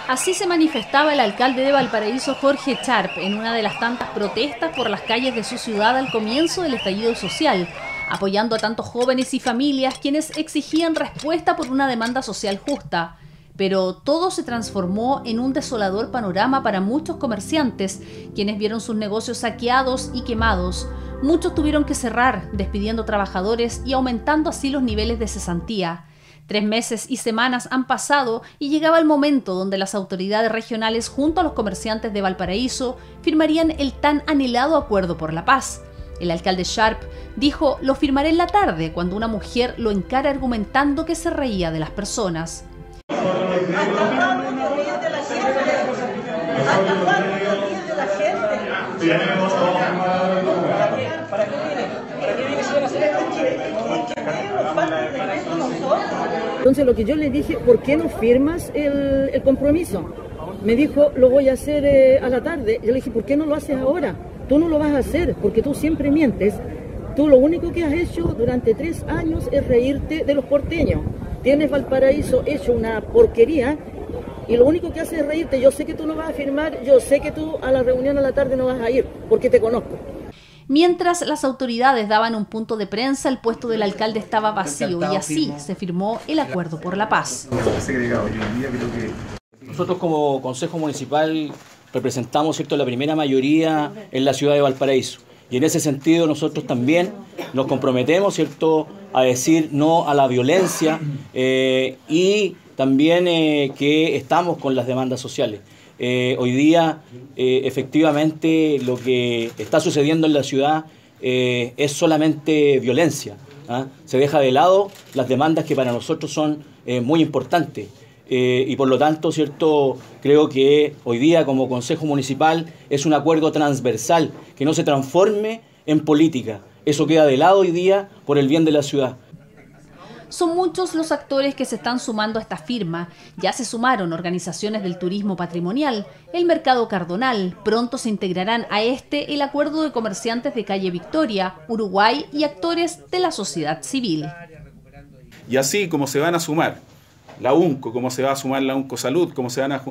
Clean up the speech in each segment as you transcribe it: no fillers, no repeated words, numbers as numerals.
Así se manifestaba el alcalde de Valparaíso, Jorge Sharp, en una de las tantas protestas por las calles de su ciudad al comienzo del estallido social, apoyando a tantos jóvenes y familias quienes exigían respuesta por una demanda social justa. Pero todo se transformó en un desolador panorama para muchos comerciantes, quienes vieron sus negocios saqueados y quemados. Muchos tuvieron que cerrar, despidiendo trabajadores y aumentando así los niveles de cesantía. 3 meses y semanas han pasado y llegaba el momento donde las autoridades regionales junto a los comerciantes de Valparaíso firmarían el tan anhelado acuerdo por la paz. El alcalde Sharp dijo: lo firmaré en la tarde, cuando una mujer lo encara argumentando que se reía de las personas. Entonces lo que yo le dije: ¿por qué no firmas el compromiso? Me dijo: lo voy a hacer a la tarde. Yo le dije: ¿por qué no lo haces ahora? Tú no lo vas a hacer porque tú siempre mientes. Tú lo único que has hecho durante 3 años es reírte de los porteños. Tienes Valparaíso hecho una porquería y lo único que haces es reírte. Yo sé que tú no vas a firmar, yo sé que tú a la reunión a la tarde no vas a ir porque te conozco. Mientras las autoridades daban un punto de prensa, el puesto del alcalde estaba vacío y así se firmó el acuerdo por la paz. Nosotros como Consejo Municipal representamos, ¿cierto?, la primera mayoría en la ciudad de Valparaíso. Y en ese sentido nosotros también nos comprometemos, ¿cierto?, a decir no a la violencia y también que estamos con las demandas sociales. Hoy día, efectivamente, lo que está sucediendo en la ciudad es solamente violencia, ¿ah? Se deja de lado las demandas que para nosotros son muy importantes. Y por lo tanto, ¿cierto?, creo que hoy día como Consejo Municipal es un acuerdo transversal, que no se transforme en política. Eso queda de lado hoy día por el bien de la ciudad. Son muchos los actores que se están sumando a esta firma. Ya se sumaron organizaciones del turismo patrimonial, el Mercado Cardonal. Pronto se integrarán a el acuerdo de comerciantes de Calle Victoria, Uruguay y actores de la sociedad civil. Y así como se van a sumar la UNCO, como se va a sumar la UNCO Salud, como se van a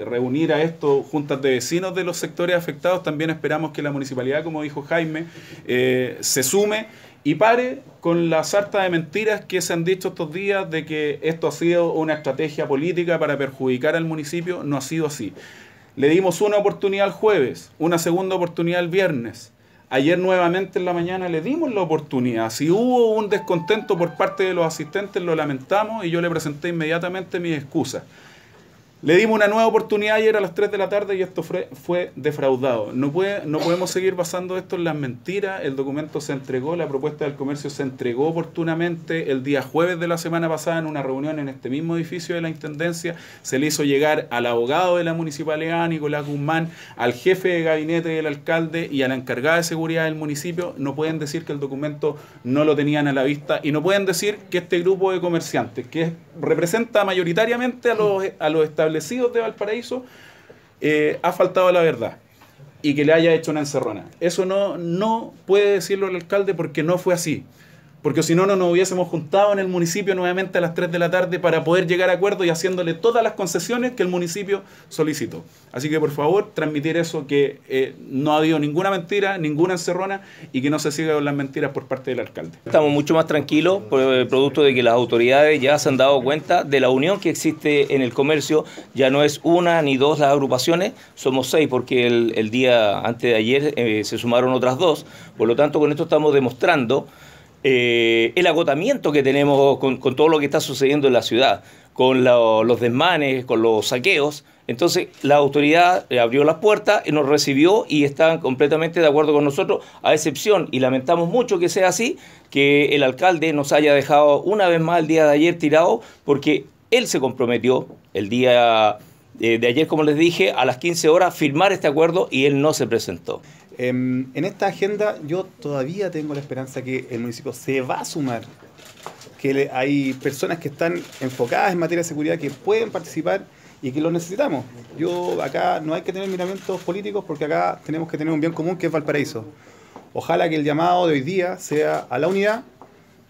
reunir a esto juntas de vecinos de los sectores afectados, también esperamos que la municipalidad, como dijo Jaime, se sume y pare con la sarta de mentiras que se han dicho estos días de que esto ha sido una estrategia política para perjudicar al municipio. No ha sido así. Le dimos una oportunidad el jueves, una segunda oportunidad el viernes. Ayer nuevamente en la mañana le dimos la oportunidad. Si hubo un descontento por parte de los asistentes, lo lamentamos y yo le presenté inmediatamente mis excusas. Le dimos una nueva oportunidad ayer a las 3 de la tarde y esto fue defraudado. No podemos seguir basando esto en las mentiras. El documento se entregó, la propuesta del comercio se entregó oportunamente el día jueves de la semana pasada en una reunión en este mismo edificio de la Intendencia. Se le hizo llegar al abogado de la municipalidad, Nicolás Guzmán, al jefe de gabinete del alcalde y a la encargada de seguridad del municipio. No pueden decir que el documento no lo tenían a la vista y no pueden decir que este grupo de comerciantes, que representa mayoritariamente a los establecidos de Valparaíso, ha faltado a la verdad y que le haya hecho una encerrona. Eso no puede decirlo el alcalde porque no fue así. Porque si no, no nos hubiésemos juntado en el municipio nuevamente a las 3 de la tarde para poder llegar a acuerdo y haciéndole todas las concesiones que el municipio solicitó. Así que por favor, transmitir eso, que no ha habido ninguna mentira, ninguna encerrona y que no se siga con las mentiras por parte del alcalde. Estamos mucho más tranquilos por el producto de que las autoridades ya se han dado cuenta de la unión que existe en el comercio. Ya no es una ni dos las agrupaciones, somos 6 porque el día antes de ayer se sumaron otras 2. Por lo tanto, con esto estamos demostrando el agotamiento que tenemos con todo lo que está sucediendo en la ciudad, con los desmanes, con los saqueos. Entonces la autoridad abrió las puertas, nos recibió y están completamente de acuerdo con nosotros, a excepción, y lamentamos mucho que sea así, que el alcalde nos haya dejado una vez más el día de ayer tirado, porque él se comprometió el día de ayer, como les dije, a las 15 horas firmar este acuerdo y él no se presentó. En esta agenda yo todavía tengo la esperanza que el municipio se va a sumar, que hay personas que están enfocadas en materia de seguridad que pueden participar y que lo necesitamos. Acá no hay que tener miramientos políticos porque acá tenemos que tener un bien común que es Valparaíso. Ojalá que el llamado de hoy día sea a la unidad,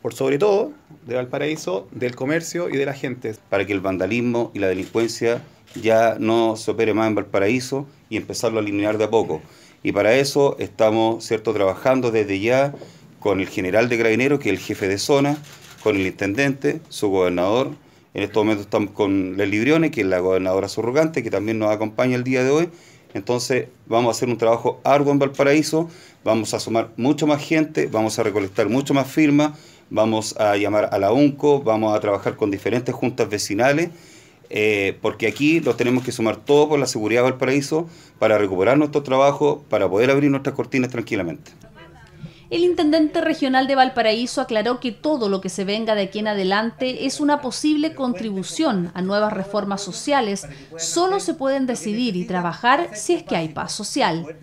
por sobre todo, de Valparaíso, del comercio y de la gente. Para que el vandalismo y la delincuencia ya no se opere más en Valparaíso y empezarlo a eliminar de a poco. Y para eso estamos, ¿cierto?, trabajando desde ya con el general de Carabineros, que es el jefe de zona, con el intendente, su gobernador. En estos momentos estamos con Leslie Briones, que es la gobernadora subrogante, que también nos acompaña el día de hoy. Entonces vamos a hacer un trabajo arduo en Valparaíso, vamos a sumar mucho más gente, vamos a recolectar mucho más firmas, vamos a llamar a la UNCO, vamos a trabajar con diferentes juntas vecinales, porque aquí lo tenemos que sumar todo por la seguridad de Valparaíso para recuperar nuestro trabajo, para poder abrir nuestras cortinas tranquilamente. El intendente regional de Valparaíso aclaró que todo lo que se venga de aquí en adelante es una posible contribución a nuevas reformas sociales. Solo se pueden decidir y trabajar si es que hay paz social.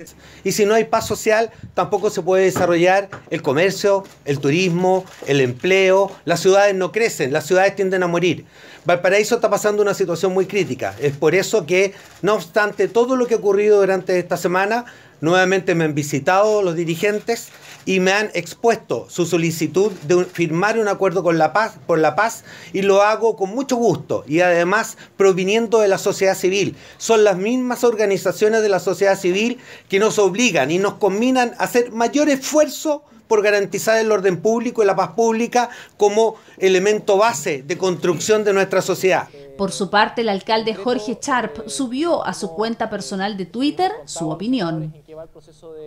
Y si no hay paz social, tampoco se puede desarrollar el comercio, el turismo, el empleo. Las ciudades no crecen, las ciudades tienden a morir. Valparaíso está pasando una situación muy crítica. Es por eso que, no obstante todo lo que ha ocurrido durante esta semana, nuevamente me han visitado los dirigentes y me han expuesto su solicitud de firmar un acuerdo por la paz, y lo hago con mucho gusto y además proviniendo de la sociedad civil. Son las mismas organizaciones de la sociedad civil que nos obligan y nos combinan a hacer mayor esfuerzo por garantizar el orden público y la paz pública como elemento base de construcción de nuestra sociedad. Por su parte, el alcalde Jorge Charp subió a su cuenta personal de Twitter su opinión.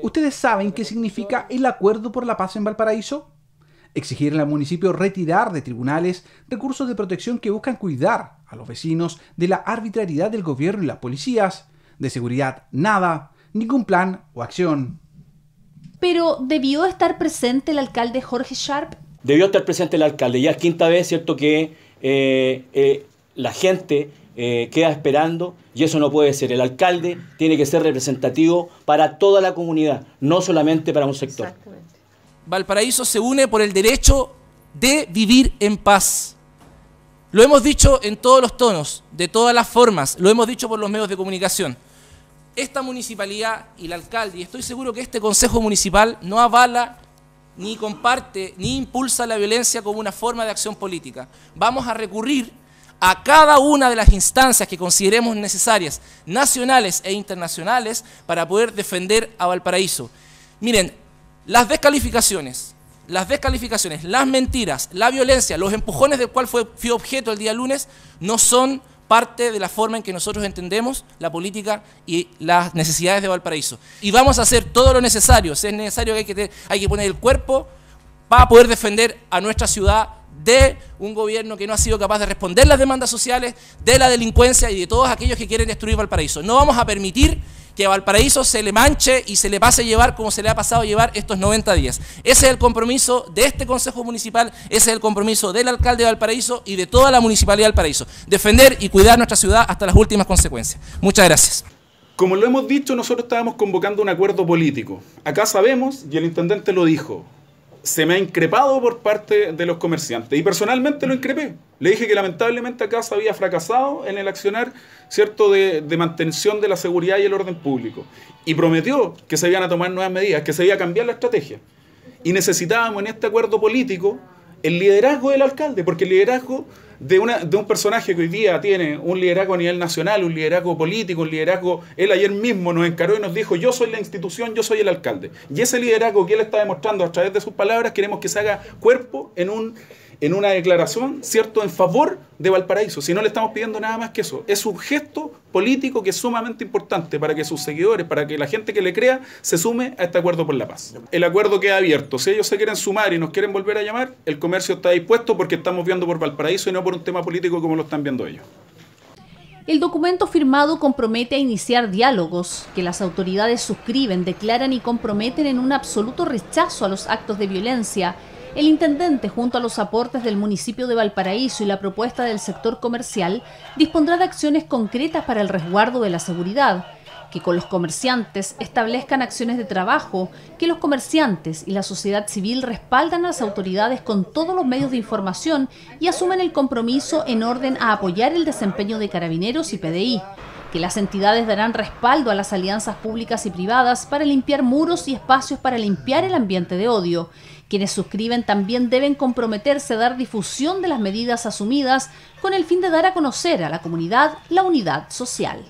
¿Ustedes saben qué significa el acuerdo por la paz en Valparaíso? Exigir al municipio retirar de tribunales recursos de protección que buscan cuidar a los vecinos de la arbitrariedad del gobierno y las policías. De seguridad, nada, ningún plan o acción. Pero, ¿debió estar presente el alcalde Jorge Charp? Debió estar presente el alcalde. Ya es quinta vez, ¿cierto?, que la gente queda esperando, y eso no puede ser. El alcalde tiene que ser representativo para toda la comunidad, no solamente para un sector. Valparaíso se une por el derecho de vivir en paz. Lo hemos dicho en todos los tonos, de todas las formas, lo hemos dicho por los medios de comunicación. Esta municipalidad y el alcalde, y estoy seguro que este consejo municipal no avala, ni comparte, ni impulsa la violencia como una forma de acción política. Vamos a recurrir a cada una de las instancias que consideremos necesarias, nacionales e internacionales, para poder defender a Valparaíso. Miren, las descalificaciones, las mentiras, la violencia, los empujones del cual fui objeto el día lunes, no son parte de la forma en que nosotros entendemos la política y las necesidades de Valparaíso. Y vamos a hacer todo lo necesario. Si es necesario, hay que poner el cuerpo para poder defender a nuestra ciudad de un gobierno que no ha sido capaz de responder las demandas sociales, de la delincuencia y de todos aquellos que quieren destruir Valparaíso. No vamos a permitir que a Valparaíso se le manche y se le pase a llevar como se le ha pasado a llevar estos 90 días. Ese es el compromiso de este Consejo Municipal, ese es el compromiso del alcalde de Valparaíso y de toda la Municipalidad de Valparaíso. Defender y cuidar nuestra ciudad hasta las últimas consecuencias. Muchas gracias. Como lo hemos dicho, nosotros estábamos convocando un acuerdo político. Acá sabemos, y el intendente lo dijo, se me ha increpado por parte de los comerciantes, y personalmente lo increpé. Le dije que lamentablemente acá se había fracasado en el accionar, ¿cierto?, de mantención de la seguridad y el orden público. Y prometió que se iban a tomar nuevas medidas, que se iba a cambiar la estrategia. Y necesitábamos en este acuerdo político el liderazgo del alcalde, porque el liderazgo de un personaje que hoy día tiene un liderazgo a nivel nacional, un liderazgo político, un liderazgo... Él ayer mismo nos encaró y nos dijo: yo soy la institución, yo soy el alcalde. Y ese liderazgo que él está demostrando a través de sus palabras, queremos que se haga cuerpo en una declaración, ¿cierto?, en favor de Valparaíso. Si no le estamos pidiendo nada más que eso. Es un gesto político que es sumamente importante para que sus seguidores, para que la gente que le crea, se sume a este acuerdo por la paz. El acuerdo queda abierto. Si ellos se quieren sumar y nos quieren volver a llamar, el comercio está dispuesto, porque estamos viendo por Valparaíso y no por un tema político como lo están viendo ellos. El documento firmado compromete a iniciar diálogos que las autoridades suscriben, declaran y comprometen en un absoluto rechazo a los actos de violencia. El intendente, junto a los aportes del municipio de Valparaíso y la propuesta del sector comercial, dispondrá de acciones concretas para el resguardo de la seguridad, que con los comerciantes establezcan acciones de trabajo, que los comerciantes y la sociedad civil respaldan a las autoridades con todos los medios de información y asumen el compromiso en orden a apoyar el desempeño de Carabineros y PDI, que las entidades darán respaldo a las alianzas públicas y privadas para limpiar muros y espacios para limpiar el ambiente de odio, Quienes suscriben también deben comprometerse a dar difusión de las medidas asumidas con el fin de dar a conocer a la comunidad la unidad social.